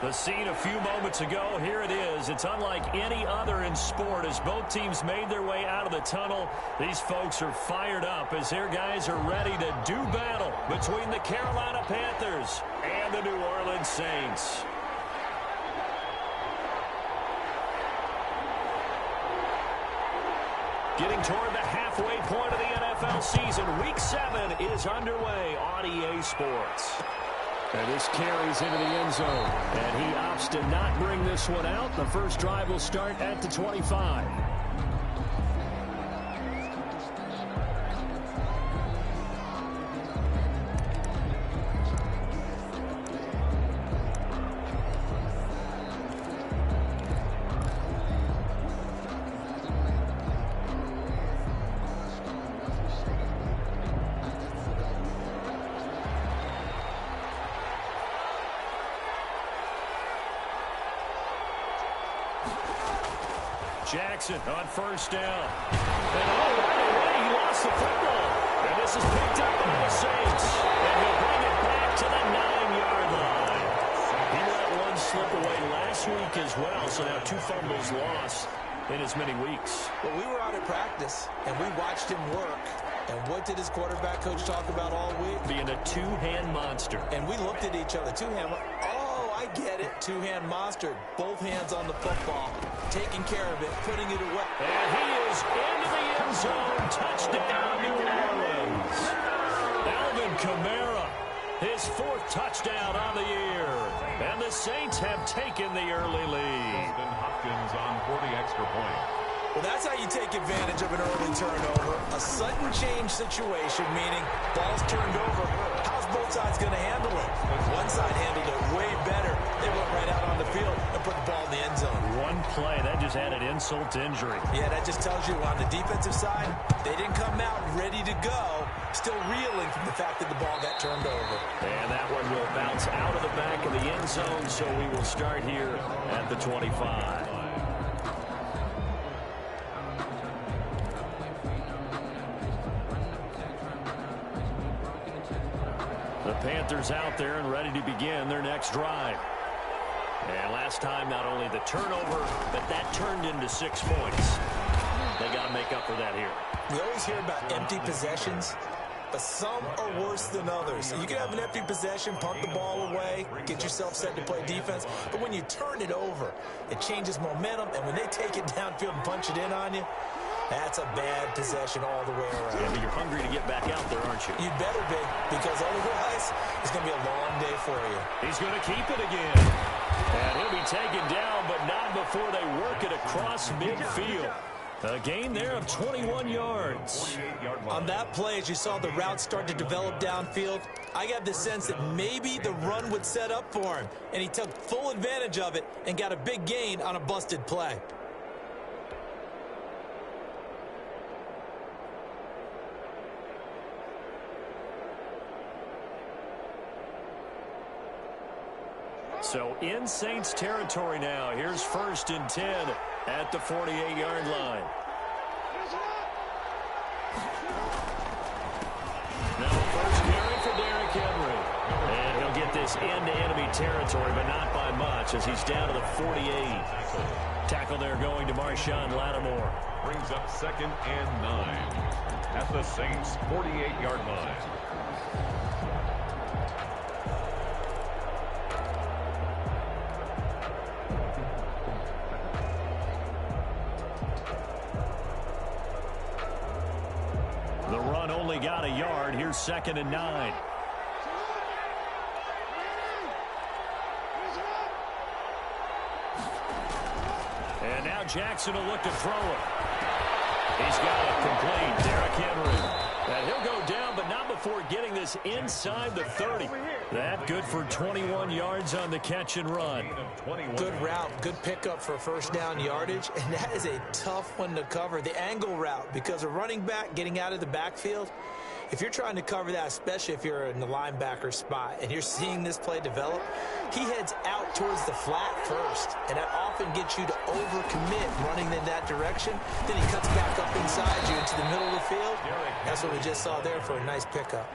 The scene a few moments ago, here it is. It's unlike any other in sport as both teams made their way out of the tunnel. These folks are fired up as their guys are ready to do battle between the Carolina Panthers and the New Orleans Saints. Getting toward the halfway point of the NFL season, Week 7 is underway on EA Sports. And this carries into the end zone. And he opts to not bring this one out. The first drive will start at the 25. Jackson on first down. And right away, he lost the football. And this is picked up by the Saints. And he'll bring it back to the 9-yard line. He let one slip away last week as well, so now 2 fumbles lost in as many weeks. Well, we were out at practice, and we watched him work. And what did his quarterback coach talk about all week? Being a two-hand monster. And we looked at each other. Two-hand. Oh, I get it. Two-hand monster. Both hands on the football. Taking care of it. Putting it away. And he is into the end zone. Touchdown, New Orleans. Alvin Kamara. His 4th touchdown on the year. And the Saints have taken the early lead. Hopkins on for the extra point. Well, that's how you take advantage of an early turnover. A sudden change situation, meaning ball's turned over. How's both sides going to handle it? One side handled it way better. They went right out on the field and put the ball in the end zone. One play, that just added insult to injury. Yeah, that just tells you on the defensive side, they didn't come out ready to go. Still reeling from the fact that the ball got turned over. And that one will bounce out of the back of the end zone, so we will start here at the 25. The Panthers out there and ready to begin their next drive. And last time, not only the turnover, but that turned into 6 points. They got to make up for that here. We always hear about empty possessions, but some are worse than others. You can have an empty possession, punt the ball away, get yourself set to play defense, but when you turn it over, it changes momentum, and when they take it downfield and punch it in on you, that's a bad possession all the way around. Yeah, but you're hungry to get back out there, aren't you? You better be, because otherwise, it's going to be a long day for you. He's going to keep it again. And he'll be taken down, but not before they work it across midfield. A gain there of 21 yards. On that play, as you saw the route start to develop downfield, I got the sense that maybe the run would set up for him. And he took full advantage of it and got a big gain on a busted play. So in Saints territory now. Here's 1st and 10 at the 48-yard line. Now the first carry for Derrick Henry. And he'll get this into enemy territory, but not by much as he's down to the 48. Tackle there going to Marshawn Lattimore. Brings up 2nd and 9 at the Saints 48-yard line. The run only got a yard. Here's 2nd and 9. And now Jackson will look to throw it. He's got it complete. Derrick Henry. And he'll go down, but not before getting this inside the 30. That good for 21 yards on the catch and run. Good route, good pickup for first down yardage, and that is a tough one to cover. The angle route, because a running back getting out of the backfield, if you're trying to cover that, especially if you're in the linebacker spot and you're seeing this play develop, he heads out towards the flat first, and that often gets you to overcommit running in that direction. Then he cuts back up inside you into the middle of the field. That's what we just saw there for a nice pickup.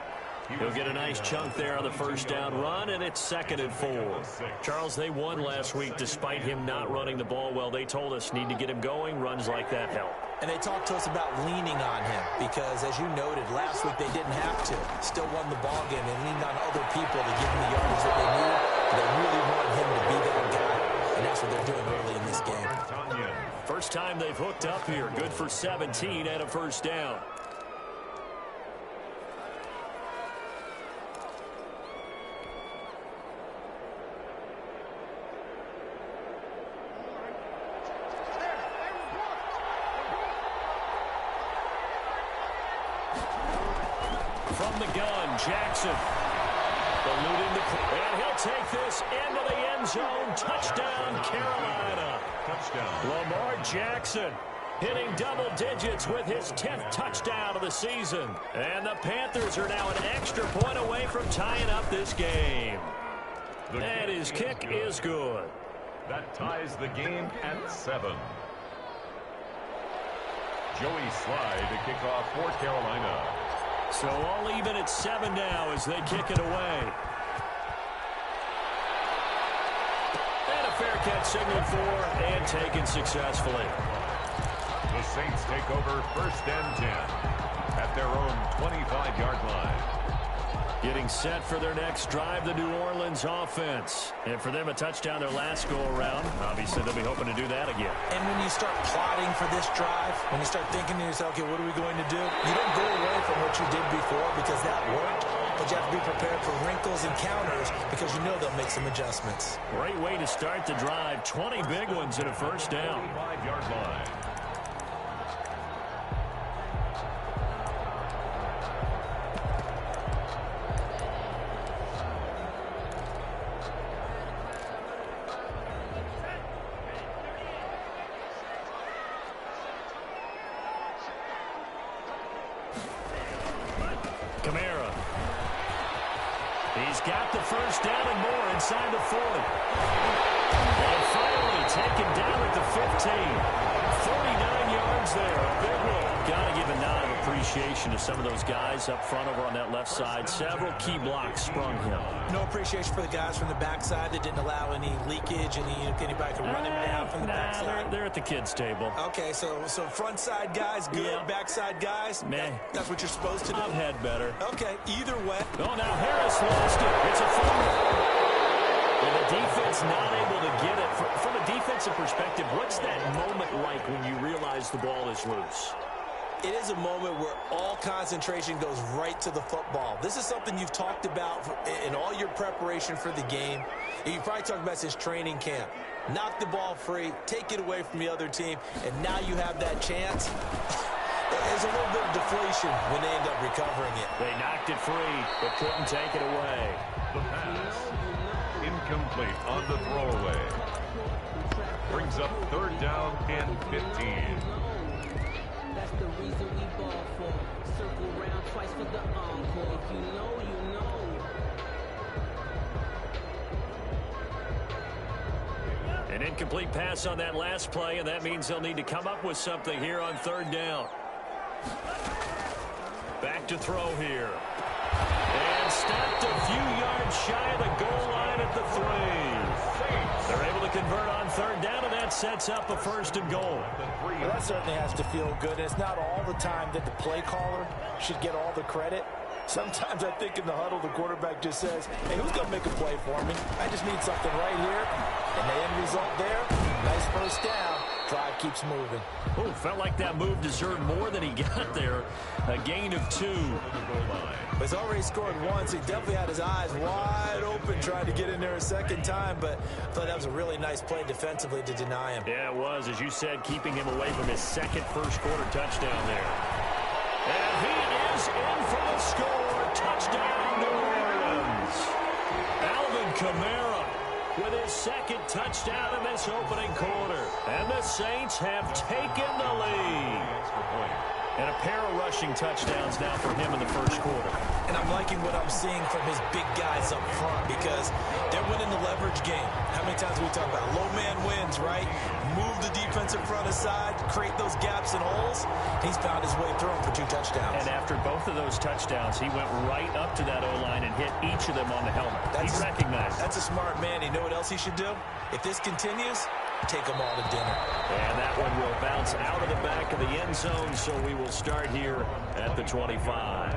He'll get a nice chunk there on the first down run, and it's 2nd and 4. Charles, they won last week despite him not running the ball well. They told us need to get him going. Runs like that help. And they talked to us about leaning on him because, as you noted, last week they didn't have to. Still won the ball game. They leaned on other people to give him the yardage that they needed. But they really want him to be that guy, and that's what they're doing early in this game. First time they've hooked up here. Good for 17 and a first down. From the gun, Jackson. Eluding the play. And he'll take this into the end zone. Touchdown, Carolina. Touchdown. Lamar Jackson hitting double digits with his 10th touchdown of the season. And the Panthers are now an extra point away from tying up this game. And his kick is good. That ties the game at 7. Joey Slye to kick off for Carolina. So all even at 7 now as they kick it away. And a fair catch signaled for and taken successfully. The Saints take over 1st and 10 at their own 25-yard line. Getting set for their next drive, the New Orleans offense. And for them, a touchdown their last go-around. Obviously, they'll be hoping to do that again. And when you start plotting for this drive, when you start thinking to yourself, okay, what are we going to do? You don't go away from what you did before because that worked, but you have to be prepared for wrinkles and counters because you know they'll make some adjustments. Great way to start the drive. 20 big ones and a first down. 25-yard line. Kamara. He's got the first down and more inside the 40. And finally taken down at the 15. 49 yards there. A big one. Got to give a nod of appreciation to some of those guys up front over on that left side. Several key blocks sprung him. No appreciation for the guys from the backside that didn't allow any leakage, anybody could run him down from the backside. They're at the kids' table. Okay, so front side guys, good. Yeah. Backside guys, that's what you're supposed to do. I've had better. Okay, either way. Oh, now Harris lost it. It's a fumble. And the defense not able to get it. From a defensive perspective, what's that moment like when you realize the ball is loose? It is a moment where all concentration goes right to the football. This is something you've talked about in all your preparation for the game. You probably talked about since training camp. Knock the ball free, take it away from the other team, and now you have that chance. There's a little bit of deflation when they end up recovering it. They knocked it free, but couldn't take it away. The pass. Incomplete on the throwaway. Brings up 3rd down and 15. That's the reason we ball for. Circle round twice for the encore. If you know, you know. An incomplete pass on that last play, and that means they'll need to come up with something here on 3rd down. Back to throw here. And stopped a few yards shy of the goal line at the 3. They're able to convert on 3rd down, and that sets up a 1st and goal. Well, that certainly has to feel good. And it's not all the time that the play caller should get all the credit. Sometimes I think in the huddle, the quarterback just says, hey, who's going to make a play for me? I just need something right here. And the end result there, nice first down. Drive keeps moving. Oh, felt like that move deserved more than he got there. A gain of 2. He's already scored once. He definitely had his eyes wide open trying to get in there a second time, but I thought that was a really nice play defensively to deny him. Yeah, it was, as you said, keeping him away from his second first-quarter touchdown there. And he is in for the score. Touchdown, New Orleans. Alvin Kamara with his second touchdown in this opening quarter. And the Saints have taken the lead. And a pair of rushing touchdowns now for him in the first quarter. And I'm liking what I'm seeing from his big guys up front because they're win in the leverage game. How many times do we talk about low man wins, right? Move the defensive front aside, create those gaps and holes. He's found his way through them for 2 touchdowns. And after both of those touchdowns, he went right up to that O-line and hit each of them on the helmet. He recognized it. That's a smart man. You know what else he should do? If this continues, take them all to dinner. And that one will bounce out of the back of the end zone, so we will start here at the 25.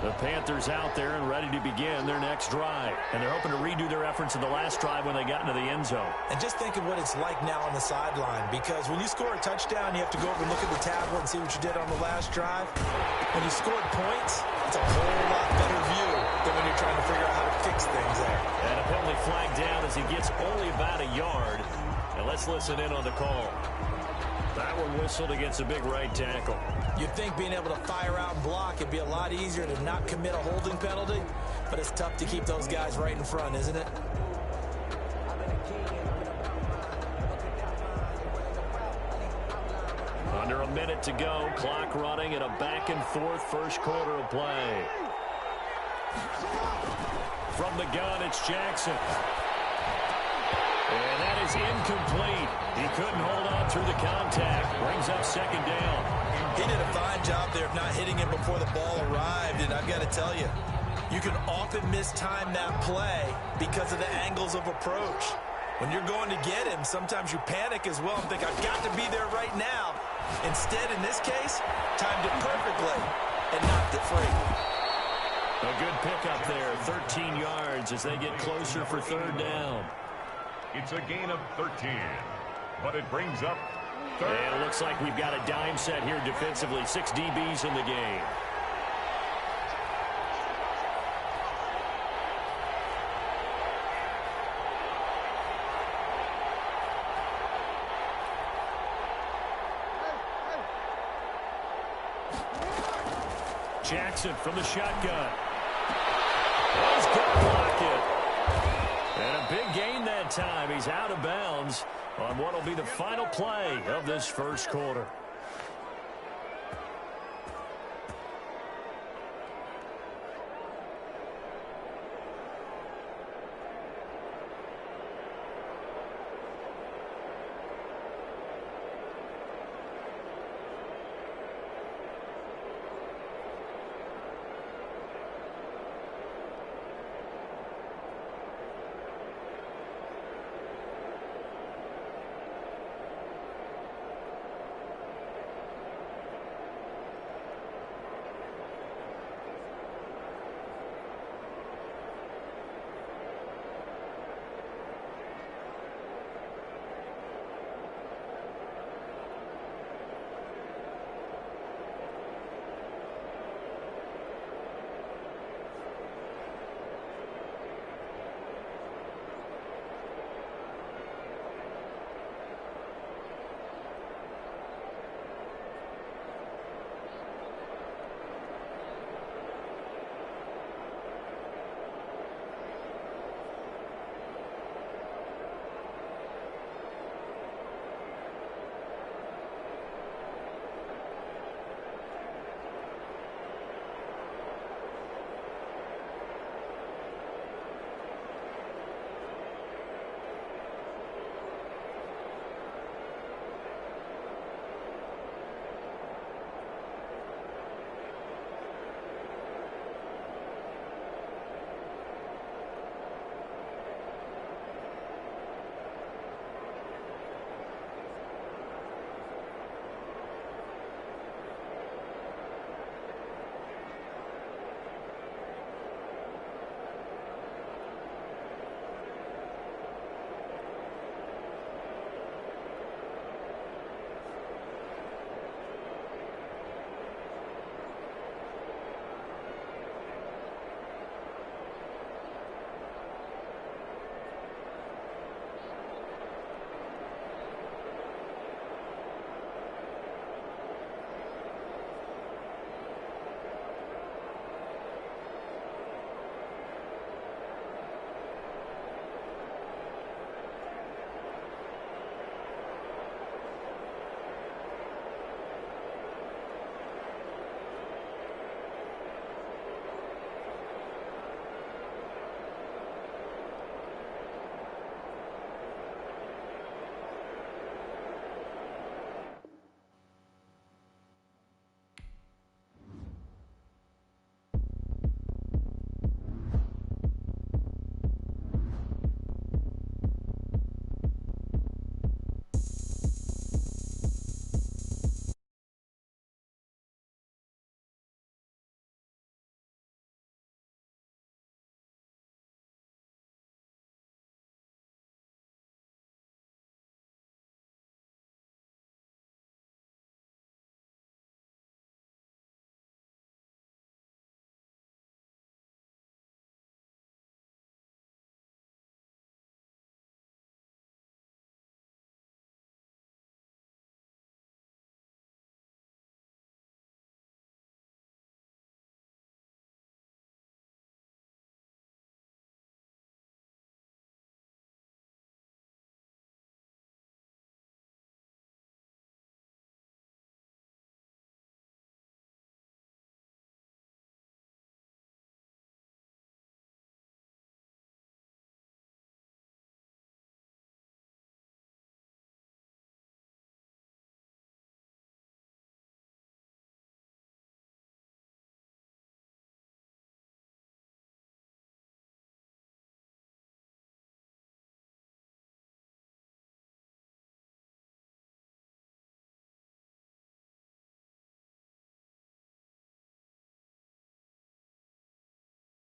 The Panthers out there and ready to begin their next drive. And they're hoping to redo their efforts in the last drive when they got into the end zone. And just think of what it's like now on the sideline, because when you score a touchdown, you have to go over and look at the tablet and see what you did on the last drive. When you scored points, it's a whole lot better view than when you're trying to figure out how to fix things there. And a penalty flag down as he gets only about a yard. And let's listen in on the call. That one whistled against a big right tackle. You'd think being able to fire out and block it'd be a lot easier to not commit a holding penalty, but it's tough to keep those guys right in front, isn't it? Under a minute to go, clock running at a back-and-forth first quarter of play. From the gun, it's Jackson. And that is incomplete. He couldn't hold on through the contact. Brings up second down. He did a fine job there of not hitting him before the ball arrived, and I've got to tell you, you can often mistime that play because of the angles of approach. When you're going to get him, sometimes you panic as well and think, I've got to be there right now. Instead, in this case, timed it perfectly and knocked it free. A good pickup there, 13 yards as they get closer for third down. It's a gain of 13, but it brings up third. And it looks like we've got a dime set here defensively. 6 DBs in the game. Jackson from the shotgun. He's going to block it. And a big gain that time. He's out of bounds on what will be the final play of this first quarter.